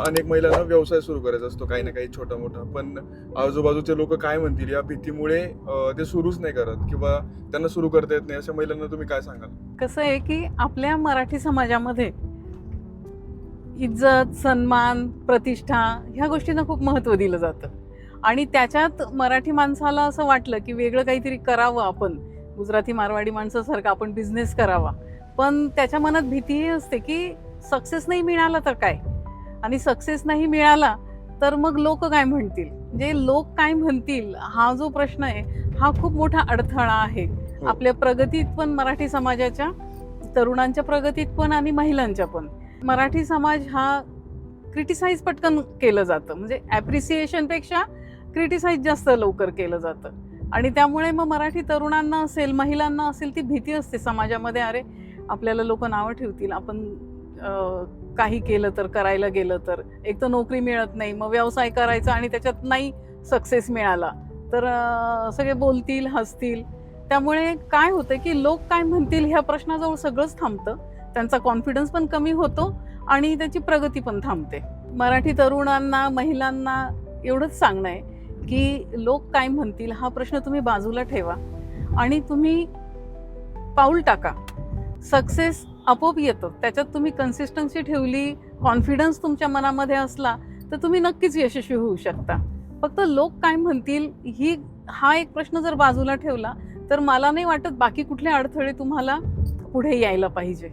अनेक महिलांना व्यवसाय सुरू करायचा असतो, काही ना काही छोटा मोठा, पण आजूबाजूचे लोक काय म्हणतील या भीतीमुळे ते सुरूच नाही करत किंवा त्यांना सुरू करता येत नाही. अशा महिलांना तुम्ही काय सांगाल? कसं आहे की आपल्या मराठी समाजामध्ये इज्जत, सन्मान, प्रतिष्ठा ह्या गोष्टींना खूप महत्त्व दिलं जातं आणि त्याच्यात मराठी माणसाला असं वाटलं की वेगळं काहीतरी करावं आपण, गुजराती मारवाडी माणसासारखं आपण बिझनेस करावा, पण त्याच्या मनात भीतीही असते की सक्सेस नाही मिळाला तर काय, आणि सक्सेस नाही मिळाला तर मग लोक काय म्हणतील, म्हणजे लोक काय म्हणतील हा जो प्रश्न आहे हा खूप मोठा अडथळा आहे आपल्या प्रगतीत पण, मराठी समाजाच्या तरुणांच्या प्रगतीत पण आणि महिलांच्या पण. मराठी समाज हा क्रिटिसाइज पटकन केलं जातं, म्हणजे ॲप्रिसिएशनपेक्षा क्रिटिसाइज जास्त लवकर केलं जातं आणि त्यामुळे मग मराठी तरुणांना असेल, महिलांना असेल, ती भीती असते समाजामध्ये, अरे आपल्याला लोक नावं ठेवतील, आपण काही केलं तर, करायला गेलं तर, एक तर नोकरी मिळत नाही, मग व्यवसाय करायचा आणि त्याच्यात नाही सक्सेस मिळाला तर सगळे बोलतील, हसतील. त्यामुळे काय होतं की लोक काय म्हणतील ह्या प्रश्नाजवळ सगळंच थांबतं, त्यांचा कॉन्फिडन्स पण कमी होतो आणि त्याची प्रगती पण थांबते. मराठी तरुणांना, महिलांना एवढंच सांगणं आहे की लोक काय म्हणतील हा प्रश्न तुम्ही बाजूला ठेवा आणि तुम्ही पाऊल टाका. सक्सेस आपोआप येतं, त्याच्यात तुम्ही कन्सिस्टन्सी ठेवली, कॉन्फिडन्स तुमच्या मनामध्ये असला तर तुम्ही नक्कीच यशस्वी होऊ शकता. फक्त लोक काय म्हणतील हा एक प्रश्न जर बाजूला ठेवला तर मला नाही वाटत बाकी कुठले अडथळे तुम्हाला पुढे यायला पाहिजे.